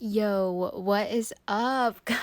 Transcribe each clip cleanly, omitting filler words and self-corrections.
Yo, what is up, guys?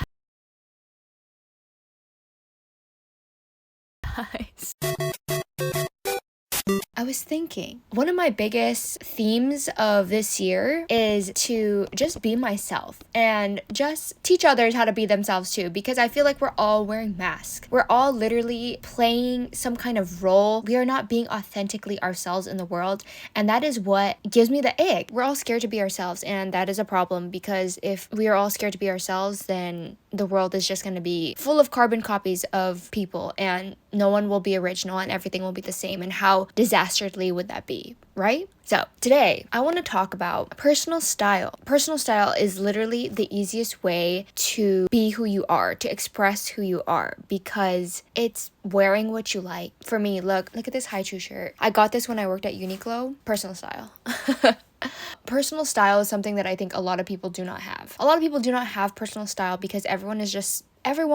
I was thinking, one of my biggest themes of this year is to just be myself and just teach others how to be themselves too, because I feel like we're all wearing masks. We're all literally playing some kind of role. We are not being authentically ourselves in the world, and that is what gives me the ick. We're all scared to be ourselves, and that is a problem because if we are all scared to be ourselves, then the world is just going to be full of carbon copies of people and no one will be original and everything will be the same. And how disastrously would that be, right? So today I want to talk about personal style. Personal style is literally the easiest way to be who you are, to express who you are, because it's wearing what you like. For me, look at this Haichu shirt. I got this when I worked at Uniqlo. Personal style. Personal style is something that I think a lot of people do not have. A lot of people do not have personal style because everyone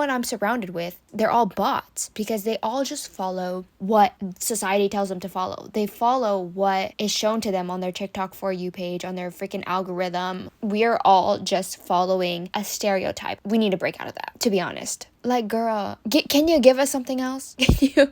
I'm surrounded with, they're all bots because they all just follow what society tells them to follow. They follow what is shown to them on their TikTok For You page, on their freaking algorithm. We're all just following a stereotype. We need to break out of that, to be honest. Like, girl, can you give us something else? Can you?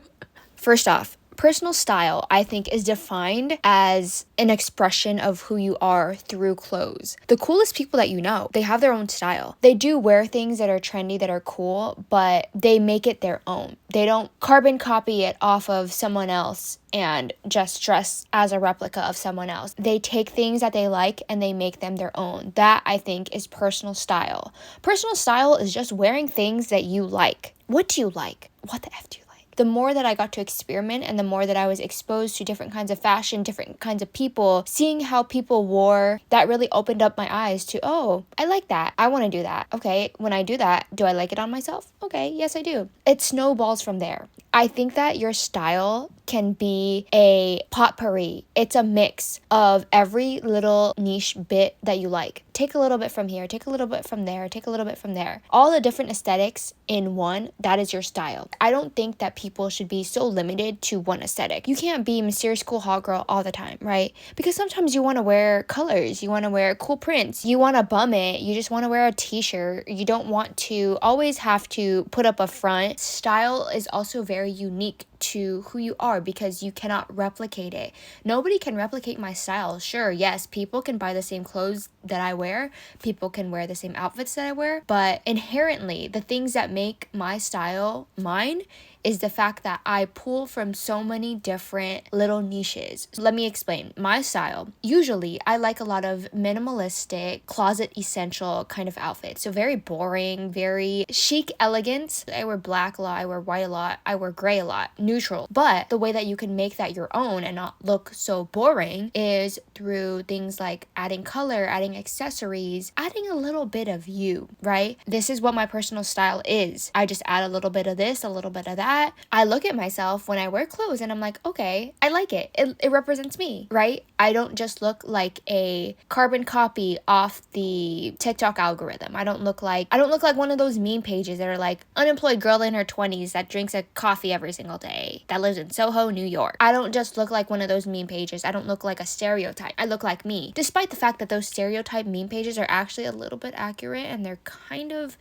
First off, personal style, I think, is defined as an expression of who you are through clothes. The coolest people that you know, they have their own style. They do wear things that are trendy, that are cool, but they make it their own. They don't carbon copy it off of someone else and just dress as a replica of someone else. They take things that they like and they make them their own. That, I think, is personal style. Personal style is just wearing things that you like. What do you like? What the F do you like? The more that I got to experiment and the more that I was exposed to different kinds of fashion, different kinds of people, seeing how people wore, that really opened up my eyes to, oh, I like that. I want to do that. Okay, when I do that, do I like it on myself? Okay, yes, I do. It snowballs from there. I think that your style can be a potpourri. It's a mix of every little niche bit that you like. Take a little bit from here, take a little bit from there, take a little bit from there. All the different aesthetics in one, that is your style. I don't think that people should be so limited to one aesthetic. You can't be mysterious cool hot girl all the time, right? Because sometimes you want to wear colors, you want to wear cool prints, you want to bum it, you just want to wear a t-shirt. You don't want to always have to put up a front. Style is also very unique to who you are because you cannot replicate it. Nobody can replicate my style. Sure, yes, people can buy the same clothes that I wear, people can wear the same outfits that I wear, but inherently the things that make my style mine is the fact that I pull from so many different little niches. So let me explain. My style, usually I like a lot of minimalistic, closet essential kind of outfits. So very boring, very chic elegance. I wear black a lot, I wear white a lot, I wear gray a lot, neutral. But the way that you can make that your own and not look so boring is through things like adding color, adding accessories, adding a little bit of you, right? This is what my personal style is. I just add a little bit of this, a little bit of that. I look at myself when I wear clothes and I'm like, okay, I like it. It represents me, right? I don't just look like a carbon copy off the TikTok algorithm. I don't look like one of those meme pages that are like unemployed girl in her 20s that drinks a coffee every single day, that lives in Soho, New York. I don't just look like one of those meme pages. I don't look like a stereotype. I look like me. Despite the fact that those stereotype meme pages are actually a little bit accurate and they're kind of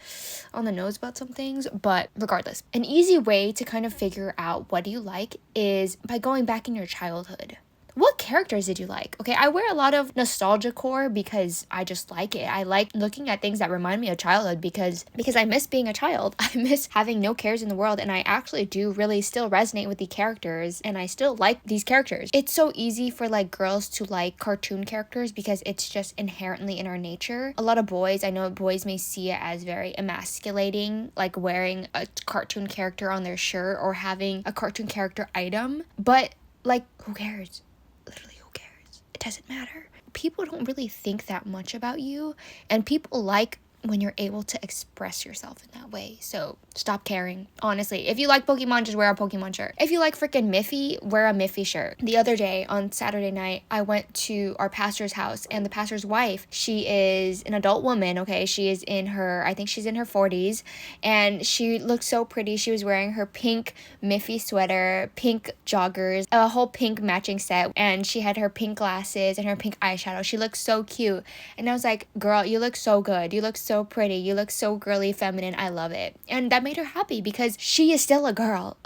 on the nose about some things, but regardless, an easy way to kind of figure out what do you like is by going back in your childhood. What characters did you like? Okay, I wear a lot of nostalgia core because I just like it. I like looking at things that remind me of childhood because I miss being a child. I miss having no cares in the world, and I actually do really still resonate with the characters and I still like these characters. It's so easy for like girls to like cartoon characters because it's just inherently in our nature. A lot of boys, I know boys may see it as very emasculating, like wearing a cartoon character on their shirt or having a cartoon character item, but like, who cares? Literally, who cares? It doesn't matter. People don't really think that much about you, and people like when you're able to express yourself in that way. So stop caring. Honestly, if you like Pokemon, just wear a Pokemon shirt. If you like freaking Miffy, wear a Miffy shirt. The other day on Saturday night, I went to our pastor's house, and the pastor's wife, she is an adult woman, okay? She is in her, I think she's in her 40s, and she looked so pretty. She was wearing her pink Miffy sweater, pink joggers, a whole pink matching set, and she had her pink glasses and her pink eyeshadow. She looked so cute. And I was like, girl, you look so good. You look so pretty. You look so girly, feminine. I love it. And that made her happy because she is still a girl.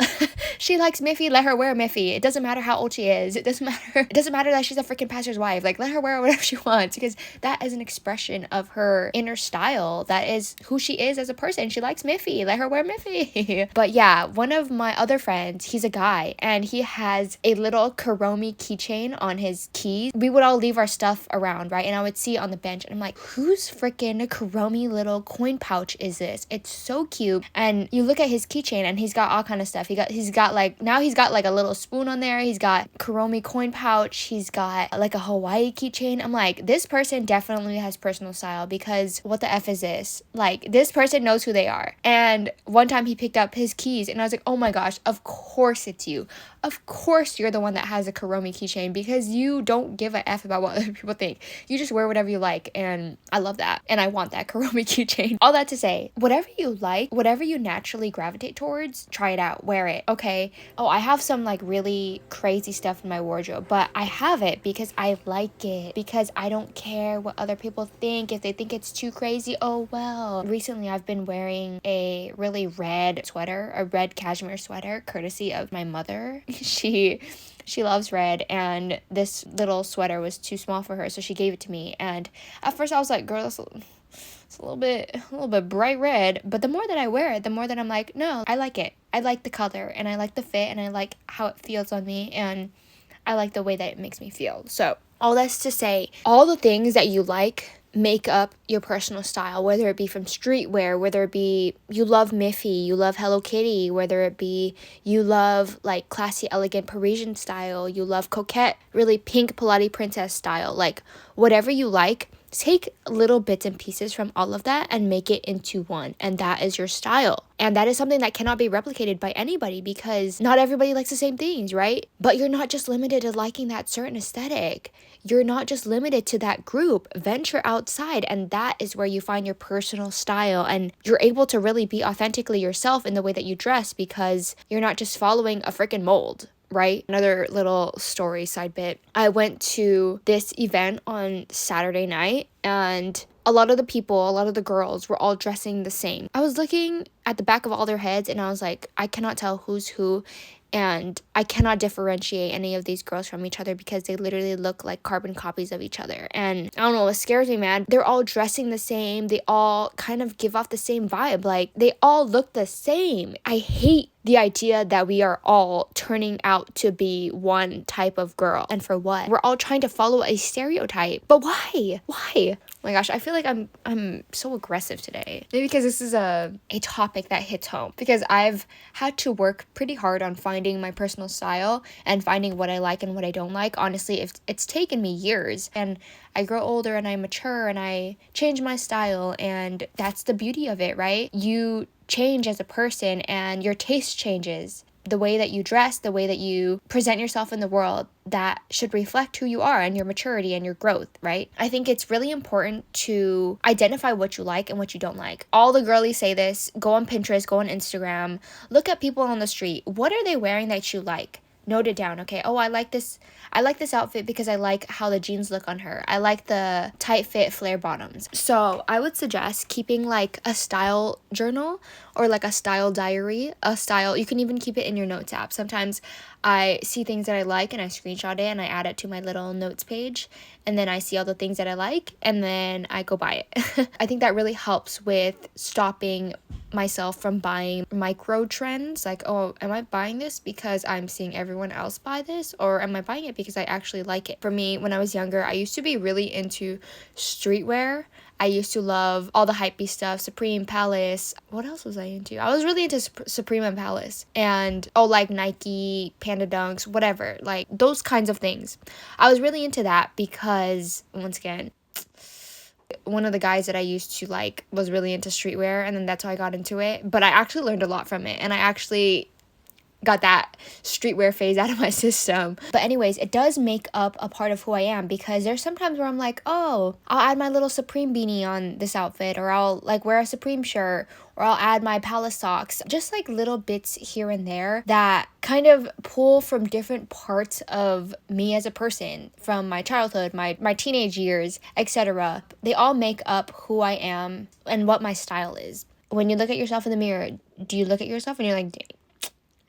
She likes Miffy. Let her wear Miffy. It doesn't matter how old she is. It doesn't matter. It doesn't matter that she's a freaking pastor's wife. Like, let her wear whatever she wants, because that is an expression of her inner style. That is who she is as a person. She likes Miffy. Let her wear Miffy. But yeah, one of my other friends, he's a guy, and he has a little Kuromi keychain on his keys. We would all leave our stuff around, right? And I would see it on the bench, and I'm like, whose freaking Kuromi little coin pouch is this? It's so cute. And you look at his keychain, and he's got all kind of stuff. He's got like a little spoon on there. He's got Kuromi coin pouch. He's got like a Hawaii keychain. I'm like, this person definitely has personal style, because what the F is this? Like, this person knows who they are. And one time he picked up his keys, and I was like, oh my gosh, of course it's you. Of course you're the one that has a Kuromi keychain, because you don't give a F about what other people think. You just wear whatever you like, and I love that. And I want that Kuromi keychain. All that to say, whatever you like, whatever you naturally gravitate towards, try it out, wear it, okay? Oh, I have some like really crazy stuff in my wardrobe, but I have it because I like it, because I don't care what other people think. If they think it's too crazy, oh well. Recently, I've been wearing a really red sweater, a red cashmere sweater, courtesy of my mother. She loves red, and this little sweater was too small for her, so she gave it to me. And at first I was like, girl, it's a little bit bright red. But the more that I wear it, the more that I'm like, no, I like it. I like the color, and I like the fit, and I like how it feels on me, and I like the way that it makes me feel. So all that's to say, all the things that you like make up your personal style, whether it be from streetwear, whether it be you love Miffy, you love Hello Kitty, whether it be you love like classy, elegant Parisian style, you love coquette, really pink Pilates princess style, like whatever you like, take little bits and pieces from all of that and make it into one, and that is your style. And that is something that cannot be replicated by anybody, because not everybody likes the same things, right? But you're not just limited to liking that certain aesthetic. You're not just limited to that group. Venture outside, and that is where you find your personal style, and you're able to really be authentically yourself in the way that you dress, because you're not just following a freaking mold. Right? Another little story side bit. I went to this event on Saturday night, and a lot of the girls were all dressing the same. I was looking at the back of all their heads, and I was like, I cannot tell who's who, and I cannot differentiate any of these girls from each other, because they literally look like carbon copies of each other. And I don't know, it scares me, man. They're all dressing the same. They all kind of give off the same vibe. Like, they all look the same. I hate the idea that we are all turning out to be one type of girl. And for what? We're all trying to follow a stereotype. But why? Why? Oh my gosh, I feel like I'm so aggressive today. Maybe because this is a topic that hits home. Because I've had to work pretty hard on finding my personal style and finding what I like and what I don't like. Honestly, it's taken me years. And I grow older, and I mature, and I change my style. And that's the beauty of it, right? You change as a person, and your taste changes. The way that you dress, the way that you present yourself in the world, that should reflect who you are and your maturity and your growth, right? I think it's really important to identify what you like and what you don't like. All the girlies say this. Go on Pinterest, go on Instagram, look at people on the street. What are they wearing that you like? Note it down, okay? Oh, I like this outfit because I like how the jeans look on her. I like the tight fit flare bottoms. So I would suggest keeping like a style journal or like a style diary, you can even keep it in your notes app. Sometimes I see things that I like and I screenshot it and I add it to my little notes page, and then I see all the things that I like and then I go buy it. I think that really helps with stopping myself from buying micro trends, like, oh, am I buying this because I'm seeing everyone else buy this, or am I buying it because I actually like it? For me, when I was younger, I used to be really into streetwear. I used to love all the hypebeast stuff, Supreme, Palace. What else was I into? I was really into Supreme and Palace, and like Nike, Panda Dunks, whatever, like those kinds of things. I was really into that because, once again, One of the guys that I used to like was really into streetwear, and then that's how I got into it. But I actually learned a lot from it, and I actually got that streetwear phase out of my system. But anyways, it does make up a part of who I am, because there's sometimes where I'm like, oh, I'll add my little Supreme beanie on this outfit, or I'll like wear a Supreme shirt, or I'll add my Palace socks. Just like little bits here and there that kind of pull from different parts of me as a person, from my childhood, my teenage years, etc. They all make up who I am and what my style is. When you look at yourself in the mirror, do you look at yourself and you're like,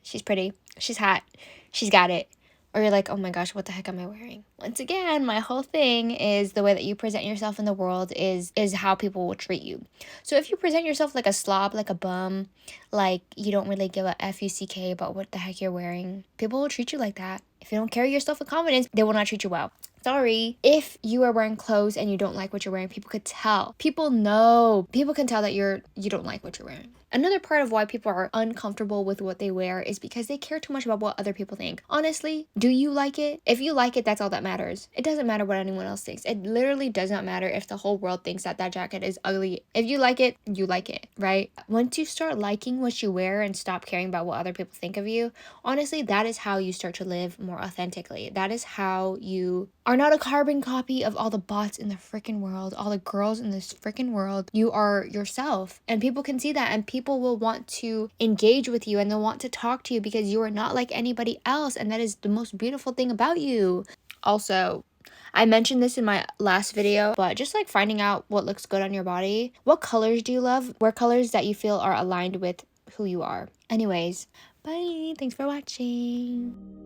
she's pretty, she's hot, she's got it? Or you're like, oh my gosh, what the heck am I wearing? Once again, my whole thing is the way that you present yourself in the world is how people will treat you. So if you present yourself like a slob, like a bum, like you don't really give a F-U-C-K about what the heck you're wearing, people will treat you like that. If you don't carry yourself with confidence, they will not treat you well. Sorry. If you are wearing clothes and you don't like what you're wearing, people could tell. People know. People can tell that you don't like what you're wearing. Another part of why people are uncomfortable with what they wear is because they care too much about what other people think. Honestly, do you like it? If you like it, that's all that matters. It doesn't matter what anyone else thinks. It literally does not matter if the whole world thinks that that jacket is ugly. If you like it, you like it, right? Once you start liking what you wear and stop caring about what other people think of you, honestly, that is how you start to live more authentically. That is how you are not a carbon copy of all the bots in the freaking world, all the girls in this freaking world. You are yourself, and people can see that, and people will want to engage with you, and they'll want to talk to you because you are not like anybody else, and that is the most beautiful thing about you. Also, I mentioned this in my last video, but just like finding out what looks good on your body. What colors do you love? Wear colors that you feel are aligned with who you are. Anyways, bye. Thanks for watching.